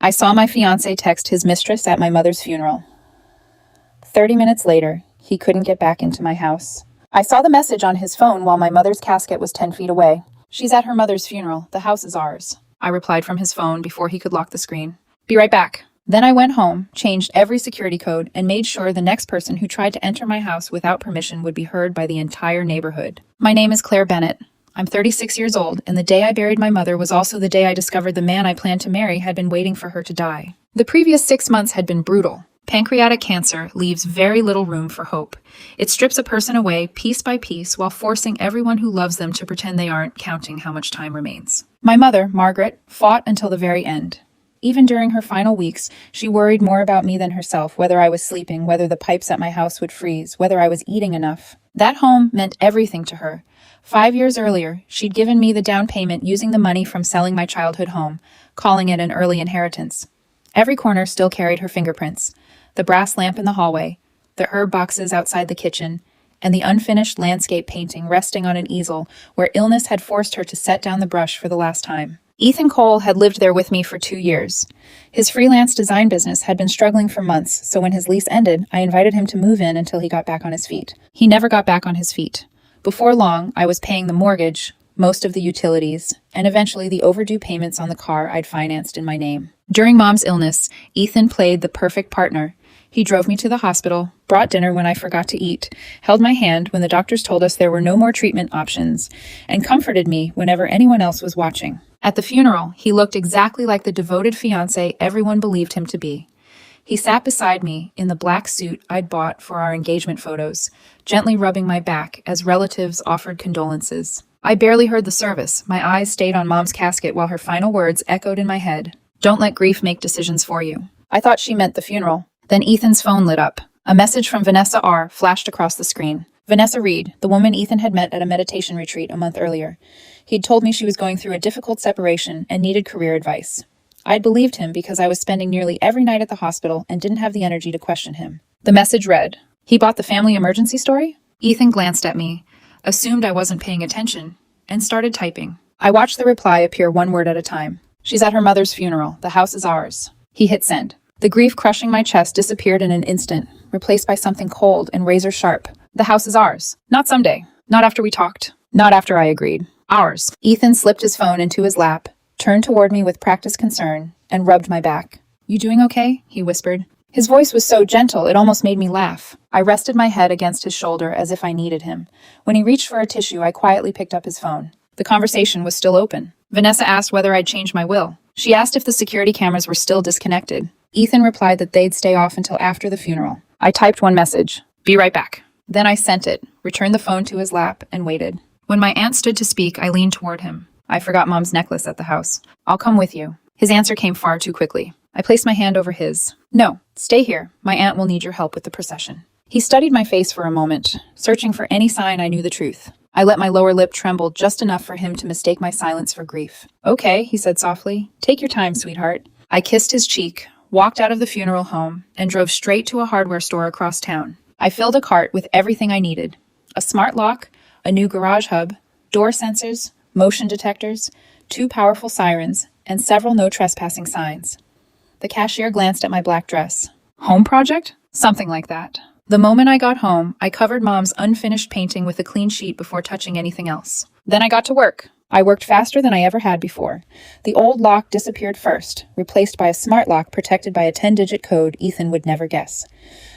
I saw my fiancé text his mistress at my mother's funeral. 30 minutes later, he couldn't get back into my house. I saw the message on his phone while my mother's casket was 10 feet away. She's at her mother's funeral. The house is ours. I replied from his phone before he could lock the screen. Be right back. Then I went home, changed every security code, and made sure the next person who tried to enter my house without permission would be heard by the entire neighborhood. My name is Claire Bennett. I'm 36 years old, and the day I buried my mother was also the day I discovered the man I planned to marry had been waiting for her to die. The previous 6 months had been brutal. Pancreatic cancer leaves very little room for hope. It strips a person away piece by piece while forcing everyone who loves them to pretend they aren't, counting how much time remains. My mother, Margaret, fought until the very end. Even during her final weeks, she worried more about me than herself, whether I was sleeping, whether the pipes at my house would freeze, whether I was eating enough. That home meant everything to her. 5 years earlier, she'd given me the down payment using the money from selling my childhood home, calling it an early inheritance. Every corner still carried her fingerprints. The brass lamp in the hallway, the herb boxes outside the kitchen, and the unfinished landscape painting resting on an easel where illness had forced her to set down the brush for the last time. Ethan Cole had lived there with me for 2 years. His freelance design business had been struggling for months, so when his lease ended, I invited him to move in until he got back on his feet. He never got back on his feet. Before long, I was paying the mortgage, most of the utilities, and eventually the overdue payments on the car I'd financed in my name. During Mom's illness, Ethan played the perfect partner. He drove me to the hospital, brought dinner when I forgot to eat, held my hand when the doctors told us there were no more treatment options, and comforted me whenever anyone else was watching. At the funeral, he looked exactly like the devoted fiancé everyone believed him to be. He sat beside me in the black suit I'd bought for our engagement photos, gently rubbing my back as relatives offered condolences. I barely heard the service. My eyes stayed on Mom's casket while her final words echoed in my head. Don't let grief make decisions for you. I thought she meant the funeral. Then Ethan's phone lit up. A message from Vanessa R. flashed across the screen. Vanessa Reed, the woman Ethan had met at a meditation retreat a month earlier. He'd told me she was going through a difficult separation and needed career advice. I'd believed him because I was spending nearly every night at the hospital and didn't have the energy to question him. The message read, "He bought the family emergency story?" Ethan glanced at me, assumed I wasn't paying attention, and started typing. I watched the reply appear one word at a time. She's at her mother's funeral. The house is ours. He hit send. The grief crushing my chest disappeared in an instant, replaced by something cold and razor sharp. The house is ours. Not someday. Not after we talked. Not after I agreed. Ours. Ethan slipped his phone into his lap, turned toward me with practiced concern, and rubbed my back. You doing okay? He whispered. His voice was so gentle, it almost made me laugh. I rested my head against his shoulder as if I needed him. When he reached for a tissue, I quietly picked up his phone. The conversation was still open. Vanessa asked whether I'd changed my will. She asked if the security cameras were still disconnected. Ethan replied that they'd stay off until after the funeral. I typed one message. Be right back. Then I sent it, returned the phone to his lap, and waited. When my aunt stood to speak, I leaned toward him. I forgot Mom's necklace at the house. I'll come with you. His answer came far too quickly. I placed my hand over his. No, stay here. My aunt will need your help with the procession. He studied my face for a moment, searching for any sign I knew the truth. I let my lower lip tremble just enough for him to mistake my silence for grief. Okay, he said softly. Take your time, sweetheart. I kissed his cheek, walked out of the funeral home, and drove straight to a hardware store across town. I filled a cart with everything I needed. A smart lock, a new garage hub, door sensors, motion detectors, 2 powerful sirens, and several no trespassing signs. The cashier glanced at my black dress. Home project? Something like that. The moment I got home, I covered Mom's unfinished painting with a clean sheet before touching anything else. Then I got to work. I worked faster than I ever had before. The old lock disappeared first, replaced by a smart lock protected by a 10-digit code Ethan would never guess.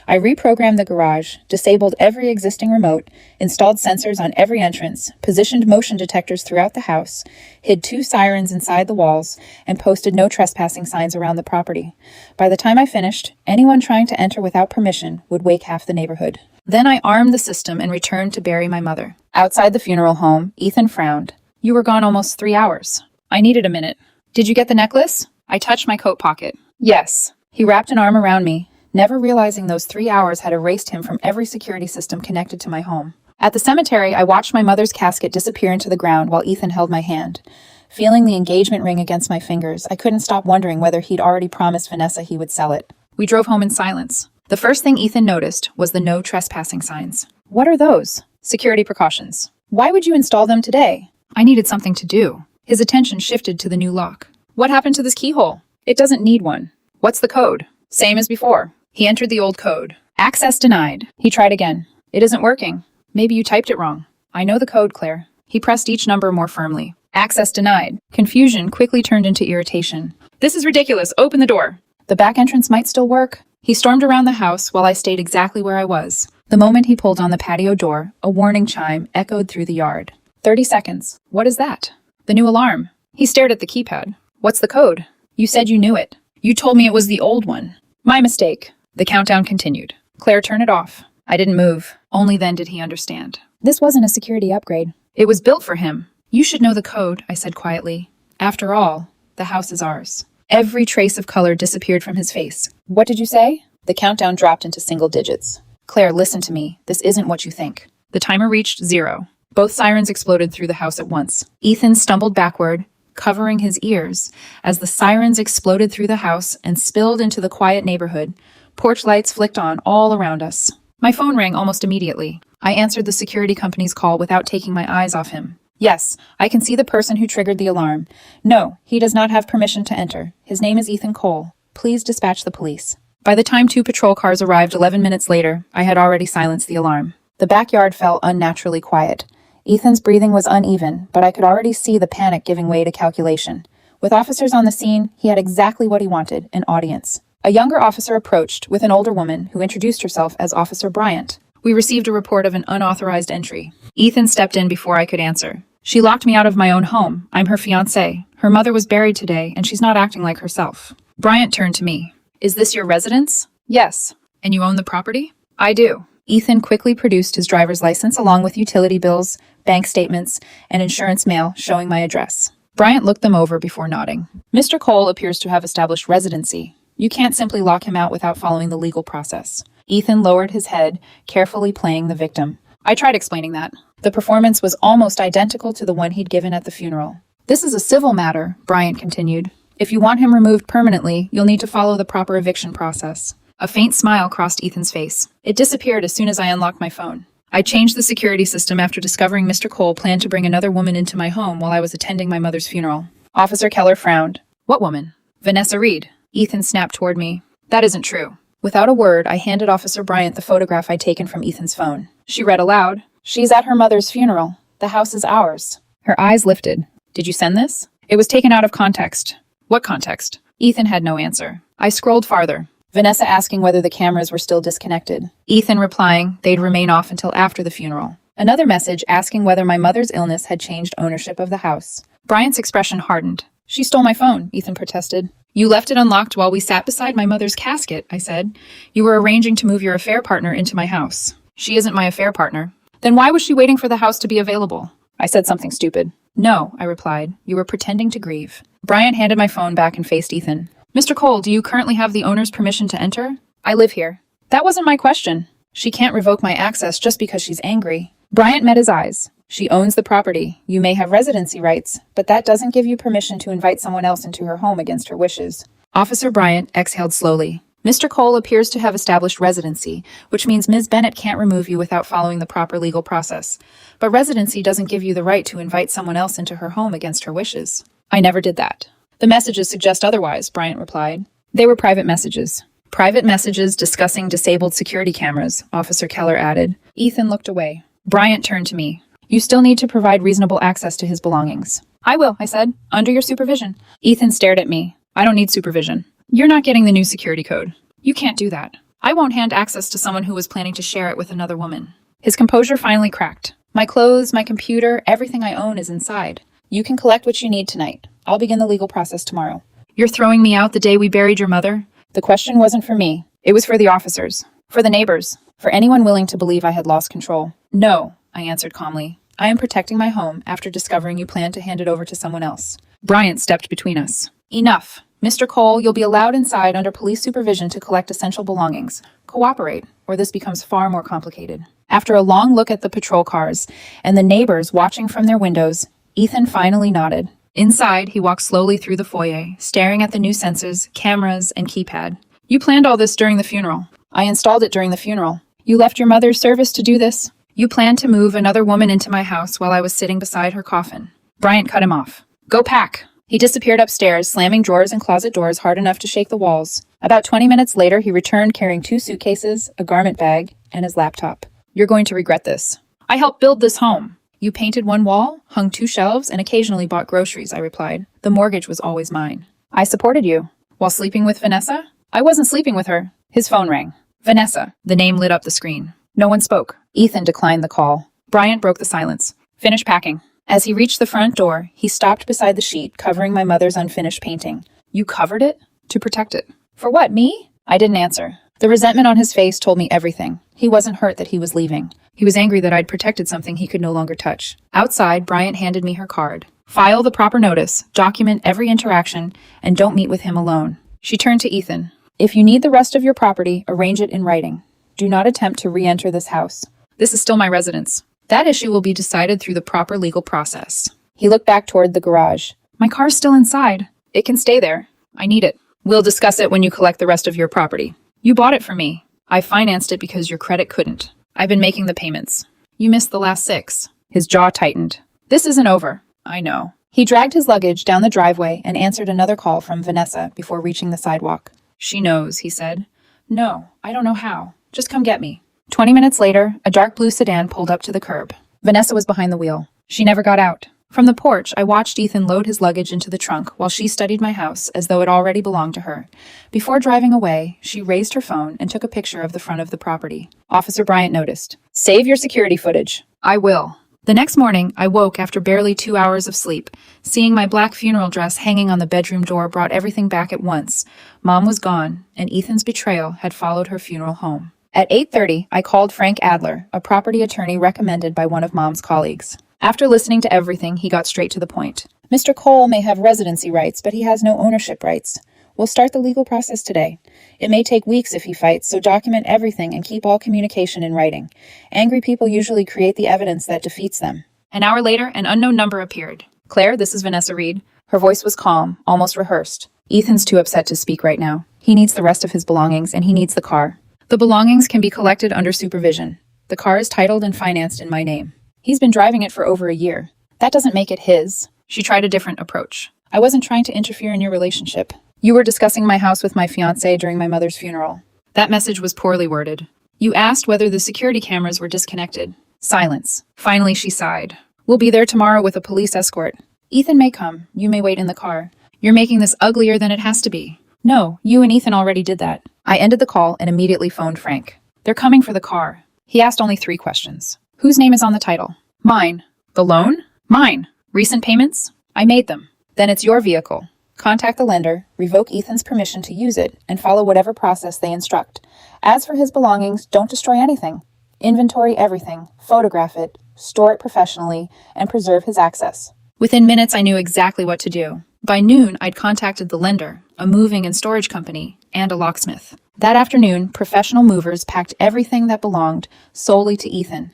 I reprogrammed the garage, disabled every existing remote, installed sensors on every entrance, positioned motion detectors throughout the house, hid 2 sirens inside the walls, and posted no trespassing signs around the property. By the time I finished, anyone trying to enter without permission would wake half the neighborhood. Then I armed the system and returned to bury my mother. Outside the funeral home, Ethan frowned. You were gone almost 3 hours. I needed a minute. Did you get the necklace? I touched my coat pocket. Yes. He wrapped an arm around me, never realizing those 3 hours had erased him from every security system connected to my home. At the cemetery, I watched my mother's casket disappear into the ground while Ethan held my hand. Feeling the engagement ring against my fingers, I couldn't stop wondering whether he'd already promised Vanessa he would sell it. We drove home in silence. The first thing Ethan noticed was the no trespassing signs. What are those? Security precautions. Why would you install them today? I needed something to do. His attention shifted to the new lock. What happened to this keyhole? It doesn't need one. What's the code? Same as before. He entered the old code. Access denied. He tried again. It isn't working. Maybe you typed it wrong. I know the code, Claire. He pressed each number more firmly. Access denied. Confusion quickly turned into irritation. This is ridiculous. Open the door. The back entrance might still work. He stormed around the house while I stayed exactly where I was. The moment he pulled on the patio door, a warning chime echoed through the yard. 30 seconds. What is that? The new alarm. He stared at the keypad. What's the code? You said you knew it. You told me it was the old one. My mistake. The countdown continued. Claire, turn it off. I didn't move. Only then did he understand. This wasn't a security upgrade. It was built for him. You should know the code, I said quietly. After all, the house is ours. Every trace of color disappeared from his face. What did you say? The countdown dropped into single digits. Claire, listen to me. This isn't what you think. The timer reached 0. Both sirens exploded through the house at once. Ethan stumbled backward, covering his ears, as the sirens exploded through the house and spilled into the quiet neighborhood. Porch lights flicked on all around us. My phone rang almost immediately. I answered the security company's call without taking my eyes off him. Yes, I can see the person who triggered the alarm. No, he does not have permission to enter. His name is Ethan Cole. Please dispatch the police. By the time 2 patrol cars arrived 11 minutes later, I had already silenced the alarm. The backyard felt unnaturally quiet. Ethan's breathing was uneven, but I could already see the panic giving way to calculation. With officers on the scene, he had exactly what he wanted, an audience. A younger officer approached with an older woman who introduced herself as Officer Bryant. We received a report of an unauthorized entry. Ethan stepped in before I could answer. She locked me out of my own home. I'm her fiancé. Her mother was buried today, and she's not acting like herself. Bryant turned to me. Is this your residence? Yes. And you own the property? I do. Ethan quickly produced his driver's license along with utility bills, bank statements, and insurance mail showing my address. Bryant looked them over before nodding. Mr. Cole appears to have established residency. You can't simply lock him out without following the legal process. Ethan lowered his head, carefully playing the victim. I tried explaining that. The performance was almost identical to the one he'd given at the funeral. This is a civil matter, Bryant continued. If you want him removed permanently, you'll need to follow the proper eviction process. A faint smile crossed Ethan's face. It disappeared as soon as I unlocked my phone. I changed the security system after discovering Mr. Cole planned to bring another woman into my home while I was attending my mother's funeral. Officer Keller frowned. What woman? Vanessa Reed. Ethan snapped toward me. That isn't true. Without a word, I handed Officer Bryant the photograph I'd taken from Ethan's phone. She read aloud. She's at her mother's funeral. The house is ours. Her eyes lifted. Did you send this? It was taken out of context. What context? Ethan had no answer. I scrolled farther. Vanessa asking whether the cameras were still disconnected. Ethan replying they'd remain off until after the funeral. Another message asking whether my mother's illness had changed ownership of the house. Bryant's expression hardened. She stole my phone, Ethan protested. You left it unlocked while we sat beside my mother's casket, I said. You were arranging to move your affair partner into my house. She isn't my affair partner. Then why was she waiting for the house to be available? I said something stupid. No, I replied. You were pretending to grieve. Bryant handed my phone back and faced Ethan. Mr. Cole, do you currently have the owner's permission to enter? I live here. That wasn't my question. She can't revoke my access just because she's angry. Bryant met his eyes. She owns the property. You may have residency rights, but that doesn't give you permission to invite someone else into her home against her wishes. Officer Bryant exhaled slowly. Mr. Cole appears to have established residency, which means Ms. Bennett can't remove you without following the proper legal process. But residency doesn't give you the right to invite someone else into her home against her wishes. I never did that. The messages suggest otherwise, Bryant replied. They were private messages. Private messages discussing disabled security cameras, Officer Keller added. Ethan looked away. Bryant turned to me. You still need to provide reasonable access to his belongings. I will, I said, under your supervision. Ethan stared at me. I don't need supervision. You're not getting the new security code. You can't do that. I won't hand access to someone who was planning to share it with another woman. His composure finally cracked. My clothes, my computer, everything I own is inside. You can collect what you need tonight. I'll begin the legal process tomorrow. You're throwing me out the day we buried your mother? The question wasn't for me. It was for the officers. For the neighbors. For anyone willing to believe I had lost control. No, I answered calmly. I am protecting my home after discovering you plan to hand it over to someone else. Bryant stepped between us. Enough. Mr. Cole, you'll be allowed inside under police supervision to collect essential belongings. Cooperate, or this becomes far more complicated. After a long look at the patrol cars and the neighbors watching from their windows, Ethan finally nodded. Inside, he walked slowly through the foyer, staring at the new sensors, cameras, and keypad. You planned all this during the funeral. I installed it during the funeral. You left your mother's service to do this? You planned to move another woman into my house while I was sitting beside her coffin. Bryant cut him off. Go pack. He disappeared upstairs, slamming drawers and closet doors hard enough to shake the walls. About 20 minutes later, he returned carrying 2 suitcases, a garment bag, and his laptop. You're going to regret this. I helped build this home. You painted 1 wall, hung 2 shelves, and occasionally bought groceries, I replied. The mortgage was always mine. I supported you. While sleeping with Vanessa? I wasn't sleeping with her. His phone rang. Vanessa. The name lit up the screen. No one spoke. Ethan declined the call. Bryant broke the silence. Finish packing. As he reached the front door, he stopped beside the sheet covering my mother's unfinished painting. You covered it? To protect it. For what, me? I didn't answer. The resentment on his face told me everything. He wasn't hurt that he was leaving. He was angry that I'd protected something he could no longer touch. Outside, Bryant handed me her card. File the proper notice, document every interaction, and don't meet with him alone. She turned to Ethan. If you need the rest of your property, arrange it in writing. Do not attempt to re-enter this house. This is still my residence. That issue will be decided through the proper legal process. He looked back toward the garage. My car's still inside. It can stay there. I need it. We'll discuss it when you collect the rest of your property. You bought it for me. I financed it because your credit couldn't. I've been making the payments. You missed the last 6. His jaw tightened. This isn't over. I know. He dragged his luggage down the driveway and answered another call from Vanessa before reaching the sidewalk. She knows, he said. No, I don't know how. Just come get me. 20 minutes later, a dark blue sedan pulled up to the curb. Vanessa was behind the wheel. She never got out. From the porch, I watched Ethan load his luggage into the trunk while she studied my house as though it already belonged to her. Before driving away, she raised her phone and took a picture of the front of the property. Officer Bryant noticed. Save your security footage. I will. The next morning, I woke after barely 2 hours of sleep. Seeing my black funeral dress hanging on the bedroom door brought everything back at once. Mom was gone, and Ethan's betrayal had followed her funeral home. At 8:30, I called Frank Adler, a property attorney recommended by one of Mom's colleagues. After listening to everything, he got straight to the point. Mr. Cole may have residency rights, but he has no ownership rights. We'll start the legal process today. It may take weeks if he fights, so document everything and keep all communication in writing. Angry people usually create the evidence that defeats them. An hour later, an unknown number appeared. Claire, this is Vanessa Reed. Her voice was calm, almost rehearsed. Ethan's too upset to speak right now. He needs the rest of his belongings, and he needs the car. The belongings can be collected under supervision. The car is titled and financed in my name. He's been driving it for over a year. That doesn't make it his. She tried a different approach. I wasn't trying to interfere in your relationship. You were discussing my house with my fiancé during my mother's funeral. That message was poorly worded. You asked whether the security cameras were disconnected. Silence. Finally, she sighed. We'll be there tomorrow with a police escort. Ethan may come. You may wait in the car. You're making this uglier than it has to be. No, you and Ethan already did that. I ended the call and immediately phoned Frank. They're coming for the car. He asked only 3 questions. Whose name is on the title? Mine. The loan? Mine. Recent payments? I made them. Then it's your vehicle. Contact the lender, revoke Ethan's permission to use it, and follow whatever process they instruct. As for his belongings, don't destroy anything. Inventory everything, photograph it, store it professionally, and preserve his access. Within minutes, I knew exactly what to do. By noon, I'd contacted the lender, a moving and storage company, and a locksmith. That afternoon, professional movers packed everything that belonged solely to Ethan.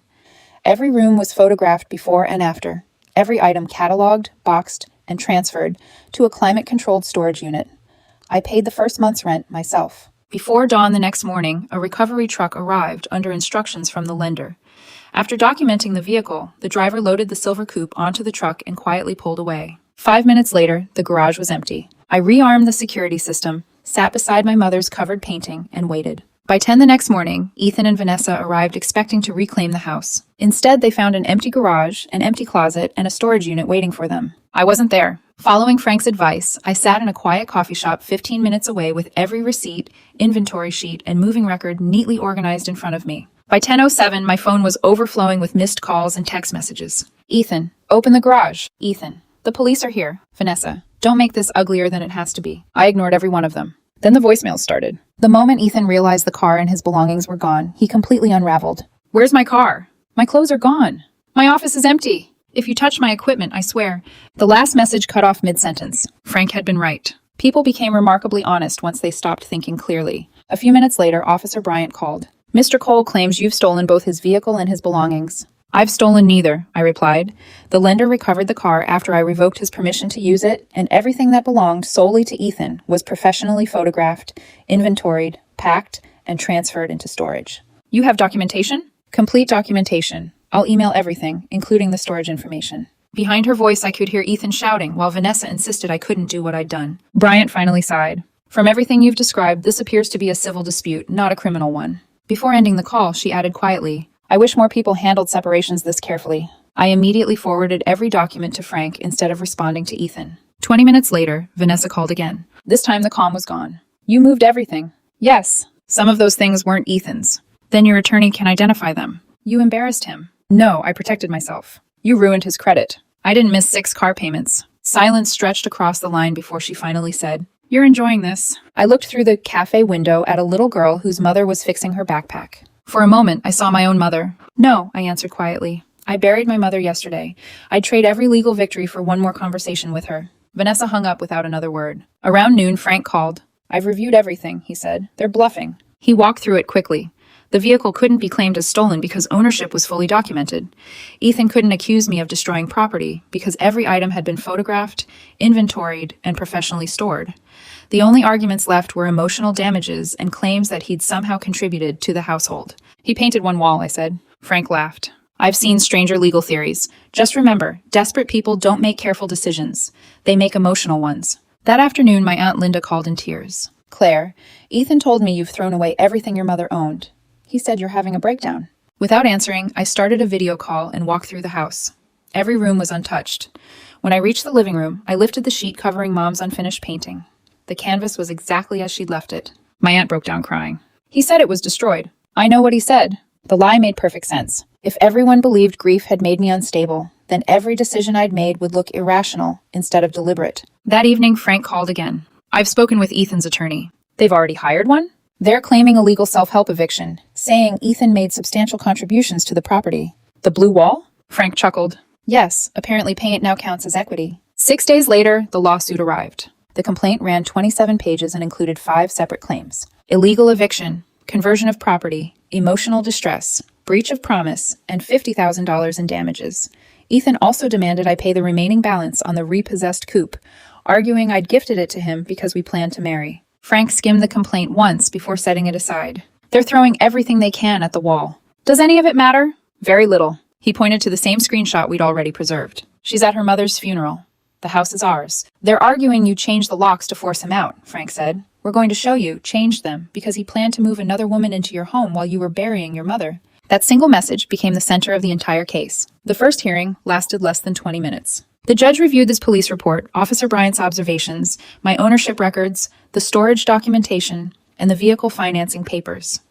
Every room was photographed before and after, every item cataloged, boxed, and transferred to a climate-controlled storage unit. I paid the first month's rent myself. Before dawn the next morning, a recovery truck arrived under instructions from the lender. After documenting the vehicle, the driver loaded the silver coupe onto the truck and quietly pulled away. 5 minutes later, the garage was empty. I rearmed the security system, sat beside my mother's covered painting, and waited. By 10 the next morning, Ethan and Vanessa arrived expecting to reclaim the house. Instead, they found an empty garage, an empty closet, and a storage unit waiting for them. I wasn't there. Following Frank's advice, I sat in a quiet coffee shop 15 minutes away with every receipt, inventory sheet, and moving record neatly organized in front of me. By 10:07, my phone was overflowing with missed calls and text messages. Ethan, open the garage. Ethan, the police are here. Vanessa, don't make this uglier than it has to be. I ignored every one of them. Then the voicemail started. The moment Ethan realized the car and his belongings were gone, he completely unraveled. Where's my car? My clothes are gone. My office is empty. If you touch my equipment, I swear. The last message cut off mid-sentence. Frank had been right. People became remarkably honest once they stopped thinking clearly. A few minutes later, Officer Bryant called. Mr. Cole claims you've stolen both his vehicle and his belongings. I've stolen neither, I replied. The lender recovered the car after I revoked his permission to use it, and everything that belonged solely to Ethan was professionally photographed, inventoried, packed, and transferred into storage. You have documentation? Complete documentation. I'll email everything, including the storage information. Behind her voice, I could hear Ethan shouting, while Vanessa insisted I couldn't do what I'd done. Bryant finally sighed. From everything you've described, this appears to be a civil dispute, not a criminal one. Before ending the call, she added quietly, I wish more people handled separations this carefully. I immediately forwarded every document to Frank instead of responding to Ethan. 20 minutes later, Vanessa called again. This time the calm was gone. You moved everything. Yes. Some of those things weren't Ethan's. Then your attorney can identify them. You embarrassed him. No, I protected myself. You ruined his credit. I didn't miss 6 car payments. Silence stretched across the line before she finally said, You're enjoying this. I looked through the cafe window at a little girl whose mother was fixing her backpack. For a moment, I saw my own mother. No, I answered quietly. I buried my mother yesterday. I'd trade every legal victory for one more conversation with her. Vanessa hung up without another word. Around noon, Frank called. I've reviewed everything, he said. They're bluffing. He walked through it quickly. The vehicle couldn't be claimed as stolen because ownership was fully documented. Ethan couldn't accuse me of destroying property because every item had been photographed, inventoried, and professionally stored. The only arguments left were emotional damages and claims that he'd somehow contributed to the household. He painted one wall, I said. Frank laughed. I've seen stranger legal theories. Just remember, desperate people don't make careful decisions. They make emotional ones. That afternoon, my Aunt Linda called in tears. Claire, Ethan told me you've thrown away everything your mother owned. He said you're having a breakdown. Without answering, I started a video call and walked through the house. Every room was untouched. When I reached the living room, I lifted the sheet covering Mom's unfinished painting. The canvas was exactly as she'd left it. My aunt broke down crying. He said it was destroyed. I know what he said. The lie made perfect sense. If everyone believed grief had made me unstable, then every decision I'd made would look irrational instead of deliberate. That evening, Frank called again. I've spoken with Ethan's attorney. They've already hired one? They're claiming a legal self-help eviction, saying Ethan made substantial contributions to the property. The blue wall? Frank chuckled. Yes, apparently paint now counts as equity. 6 days later, the lawsuit arrived. The complaint ran 27 pages and included 5 separate claims. Illegal eviction, conversion of property, emotional distress, breach of promise, and $50,000 in damages. Ethan also demanded I pay the remaining balance on the repossessed coupe, arguing I'd gifted it to him because we planned to marry. Frank skimmed the complaint once before setting it aside. They're throwing everything they can at the wall. Does any of it matter? Very little. He pointed to the same screenshot we'd already preserved. She's at her mother's funeral. The house is ours. They're arguing you changed the locks to force him out, Frank said. We're going to show you, changed them, because he planned to move another woman into your home while you were burying your mother. That single message became the center of the entire case. The first hearing lasted less than 20 minutes. The judge reviewed this police report, Officer Bryant's observations, my ownership records, the storage documentation, and the vehicle financing papers.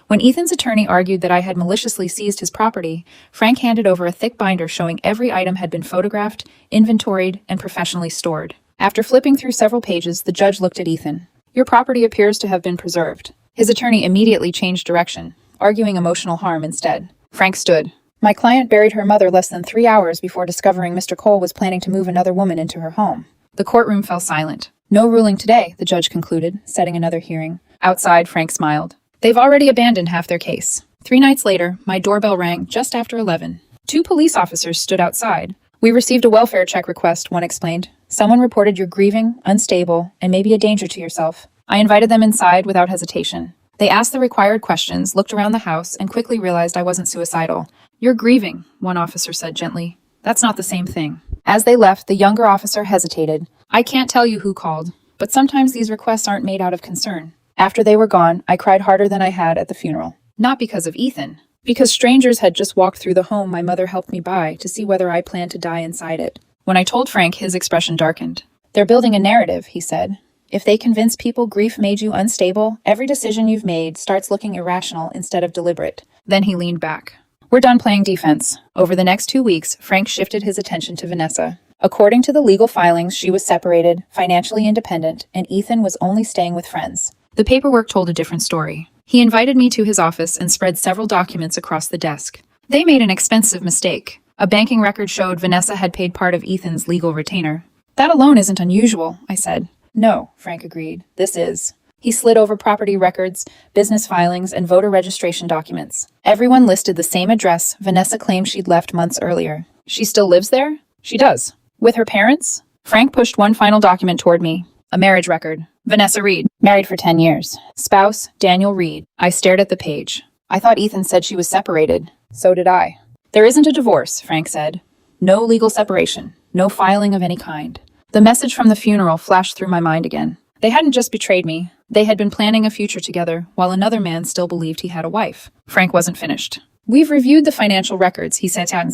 When Ethan's attorney argued that I had maliciously seized his property, Frank handed over a thick binder showing every item had been photographed, inventoried, and professionally stored. After flipping through several pages, the judge looked at Ethan. Your property appears to have been preserved. His attorney immediately changed direction, arguing emotional harm instead. Frank stood. My client buried her mother less than 3 hours before discovering Mr. Cole was planning to move another woman into her home. The courtroom fell silent. No ruling today, the judge concluded, setting another hearing. Outside, Frank smiled. They've already abandoned half their case. 3 nights later, my doorbell rang just after 11. 2 police officers stood outside. We received a welfare check request, one explained. Someone reported you're grieving, unstable, and maybe a danger to yourself. I invited them inside without hesitation. They asked the required questions, looked around the house, and quickly realized I wasn't suicidal. You're grieving, one officer said gently. That's not the same thing. As they left, the younger officer hesitated. I can't tell you who called, but sometimes these requests aren't made out of concern. After they were gone, I cried harder than I had at the funeral. Not because of Ethan. Because strangers had just walked through the home my mother helped me buy to see whether I planned to die inside it. When I told Frank, his expression darkened. They're building a narrative, he said. If they convince people grief made you unstable, every decision you've made starts looking irrational instead of deliberate. Then he leaned back. We're done playing defense. Over the next 2 weeks, Frank shifted his attention to Vanessa. According to the legal filings, she was separated, financially independent, and Ethan was only staying with friends. The paperwork told a different story. He invited me to his office and spread several documents across the desk. They made an expensive mistake. A banking record showed Vanessa had paid part of Ethan's legal retainer. That alone isn't unusual, I said. No, Frank agreed. This is. He slid over property records, business filings, and voter registration documents. Everyone listed the same address Vanessa claimed she'd left months earlier. She still lives there? She does. With her parents? Frank pushed one final document toward me. A marriage record. Vanessa Reed. Married for 10 years. Spouse, Daniel Reed. I stared at the page. I thought Ethan said she was separated. So did I. There isn't a divorce, Frank said. No legal separation. No filing of any kind. The message from the funeral flashed through my mind again. They hadn't just betrayed me. They had been planning a future together, while another man still believed he had a wife. Frank wasn't finished. "We've reviewed the financial records," he said.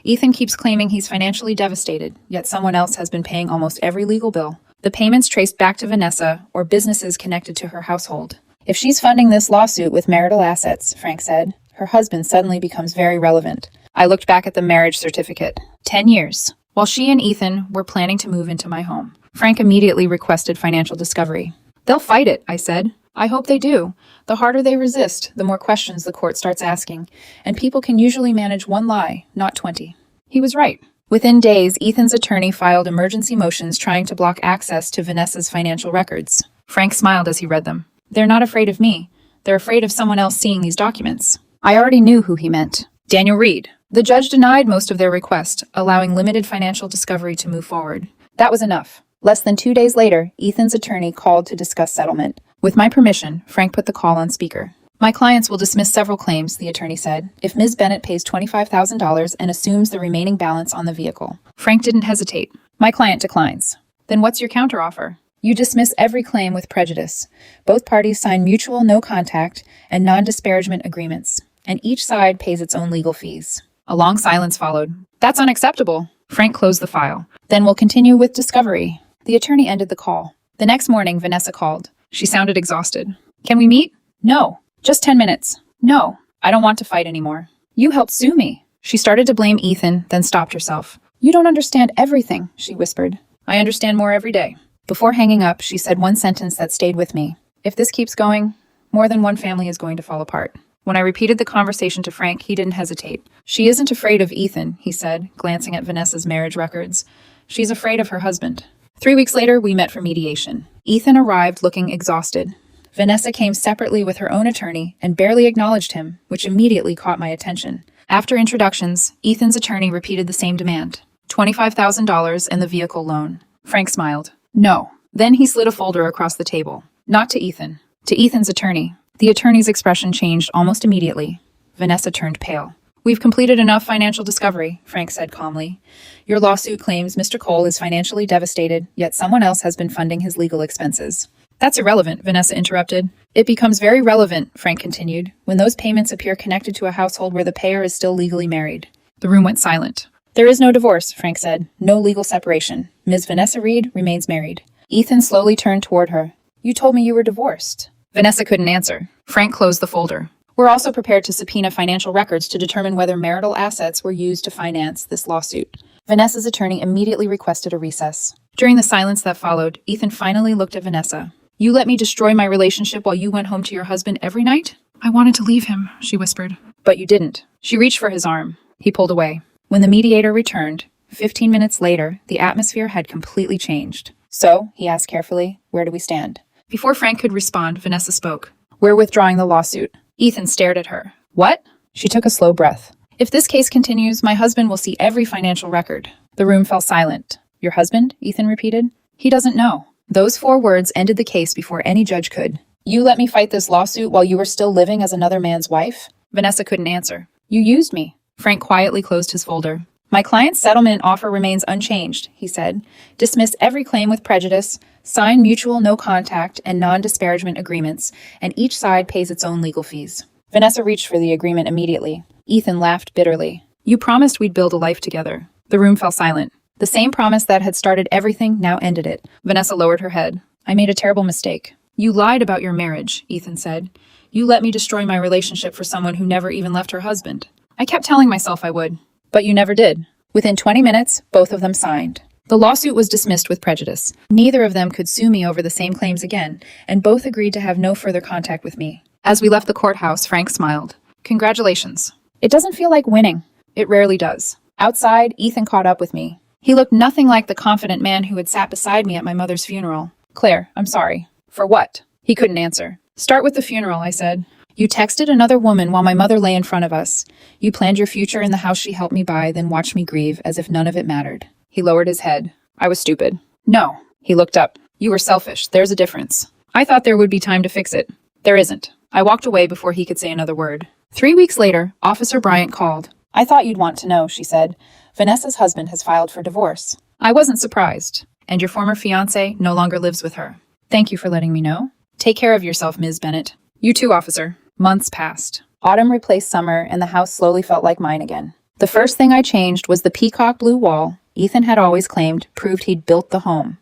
"Ethan keeps claiming he's financially devastated, yet someone else has been paying almost every legal bill. The payments traced back to Vanessa or businesses connected to her household. If she's funding this lawsuit with marital assets," Frank said, "her husband suddenly becomes very relevant." I looked back at the marriage certificate. 10 years. While she and Ethan were planning to move into my home, Frank immediately requested financial discovery. "They'll fight it," I said. "I hope they do. The harder they resist, the more questions the court starts asking, and people can usually manage one lie, not 20. He was right. Within days, Ethan's attorney filed emergency motions trying to block access to Vanessa's financial records. Frank smiled as he read them. "They're not afraid of me. They're afraid of someone else seeing these documents." I already knew who he meant. Daniel Reed. The judge denied most of their request, allowing limited financial discovery to move forward. That was enough. Less than 2 days later, Ethan's attorney called to discuss settlement. With my permission, Frank put the call on speaker. "My clients will dismiss several claims," the attorney said, "if Ms. Bennett pays $25,000 and assumes the remaining balance on the vehicle." Frank didn't hesitate. "My client declines." "Then what's your counteroffer?" "You dismiss every claim with prejudice. Both parties sign mutual no-contact and non-disparagement agreements, and each side pays its own legal fees." A long silence followed. "That's unacceptable." Frank closed the file. "Then we'll continue with discovery." The attorney ended the call. The next morning, Vanessa called. She sounded exhausted. "Can we meet?" "No. Just 10 minutes. "No. I don't want to fight anymore." "You helped sue me." She started to blame Ethan, then stopped herself. "You don't understand everything," she whispered. "I understand more every day." Before hanging up, she said one sentence that stayed with me. "If this keeps going, more than one family is going to fall apart." When I repeated the conversation to Frank, he didn't hesitate. "She isn't afraid of Ethan," he said, glancing at Vanessa's marriage records. "She's afraid of her husband." 3 weeks later, we met for mediation. Ethan arrived looking exhausted. Vanessa came separately with her own attorney and barely acknowledged him, which immediately caught my attention. After introductions, Ethan's attorney repeated the same demand. $25,000 and the vehicle loan. Frank smiled. "No." Then he slid a folder across the table. "Not to Ethan. To Ethan's attorney." The attorney's expression changed almost immediately. Vanessa turned pale. "We've completed enough financial discovery," Frank said calmly. "Your lawsuit claims Mr. Cole is financially devastated, yet someone else has been funding his legal expenses." "That's irrelevant," Vanessa interrupted. "It becomes very relevant," Frank continued, "when those payments appear connected to a household where the payer is still legally married." The room went silent. "There is no divorce," Frank said. "No legal separation. Ms. Vanessa Reed remains married." Ethan slowly turned toward her. "You told me you were divorced." Vanessa couldn't answer. Frank closed the folder. "We're also prepared to subpoena financial records to determine whether marital assets were used to finance this lawsuit." Vanessa's attorney immediately requested a recess. During the silence that followed, Ethan finally looked at Vanessa. "You let me destroy my relationship while you went home to your husband every night?" "I wanted to leave him," she whispered. "But you didn't." She reached for his arm. He pulled away. When the mediator returned, 15 minutes later, the atmosphere had completely changed. "So," he asked carefully, "where do we stand?" Before Frank could respond, Vanessa spoke. "We're withdrawing the lawsuit." Ethan stared at her. "What?" She took a slow breath. "If this case continues, my husband will see every financial record." The room fell silent. "Your husband?" Ethan repeated. "He doesn't know." Those 4 words ended the case before any judge could. "You let me fight this lawsuit while you were still living as another man's wife?" Vanessa couldn't answer. "You used me." Frank quietly closed his folder. "My client's settlement offer remains unchanged," he said. "Dismiss every claim with prejudice, sign mutual no-contact and non-disparagement agreements, and each side pays its own legal fees." Vanessa reached for the agreement immediately. Ethan laughed bitterly. "You promised we'd build a life together." The room fell silent. The same promise that had started everything now ended it. Vanessa lowered her head. "I made a terrible mistake." "You lied about your marriage," Ethan said. "You let me destroy my relationship for someone who never even left her husband." "I kept telling myself I would." "But you never did." Within 20 minutes, both of them signed. The lawsuit was dismissed with prejudice. Neither of them could sue me over the same claims again, and both agreed to have no further contact with me. As we left the courthouse, Frank smiled. "Congratulations." "It doesn't feel like winning." "It rarely does." Outside, Ethan caught up with me. He looked nothing like the confident man who had sat beside me at my mother's funeral. "Claire, I'm sorry." "For what?" He couldn't answer. "Start with the funeral," I said. "You texted another woman while my mother lay in front of us. You planned your future in the house she helped me buy, then watched me grieve as if none of it mattered." He lowered his head. "I was stupid." "No." He looked up. "You were selfish. There's a difference. I thought there would be time to fix it. There isn't." I walked away before he could say another word. 3 weeks later, Officer Bryant called. I thought you'd want to know, she said. Vanessa's husband has filed for divorce. I wasn't surprised. And your former fiancé no longer lives with her. Thank you for letting me know. Take care of yourself, Ms. Bennett. You too, officer. Months passed. Autumn replaced summer, and the house slowly felt like mine again. The first thing I changed was the peacock blue wall Ethan had always claimed proved he'd built the home.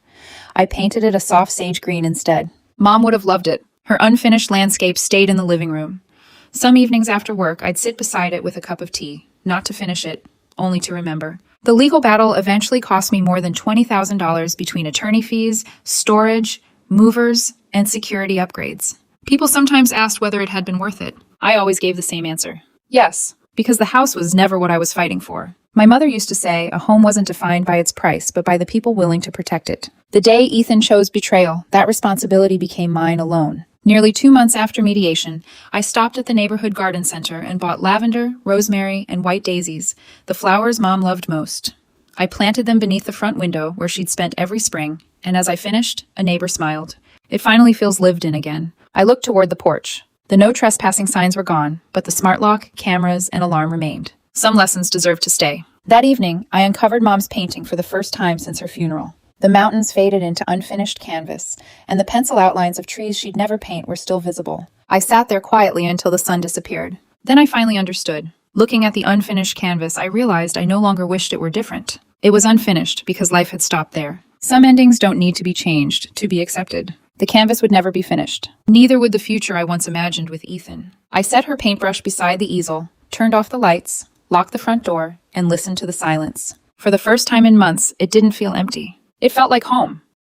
I painted it a soft sage green instead. Mom would have loved it. Her unfinished landscape stayed in the living room. Some evenings after work, I'd sit beside it with a cup of tea, not to finish it, only to remember. The legal battle eventually cost me more than $20,000 between attorney fees, storage, movers, and security upgrades. People sometimes asked whether it had been worth it. I always gave the same answer. Yes, because the house was never what I was fighting for. My mother used to say a home wasn't defined by its price, but by the people willing to protect it. The day Ethan chose betrayal, that responsibility became mine alone. Nearly 2 months after mediation, I stopped at the neighborhood garden center and bought lavender, rosemary, and white daisies, the flowers Mom loved most. I planted them beneath the front window where she'd spent every spring, and as I finished, a neighbor smiled. It finally feels lived in again. I looked toward the porch. The no trespassing signs were gone, but the smart lock, cameras, and alarm remained. Some lessons deserved to stay. That evening, I uncovered Mom's painting for the first time since her funeral. The mountains faded into unfinished canvas, and the pencil outlines of trees she'd never paint were still visible. I sat there quietly until the sun disappeared. Then I finally understood. Looking at the unfinished canvas, I realized I no longer wished it were different. It was unfinished because life had stopped there. Some endings don't need to be changed to be accepted. The canvas would never be finished. Neither would the future I once imagined with Ethan. I set her paintbrush beside the easel, turned off the lights, locked the front door, and listened to the silence. For the first time in months, it didn't feel empty. It felt like home.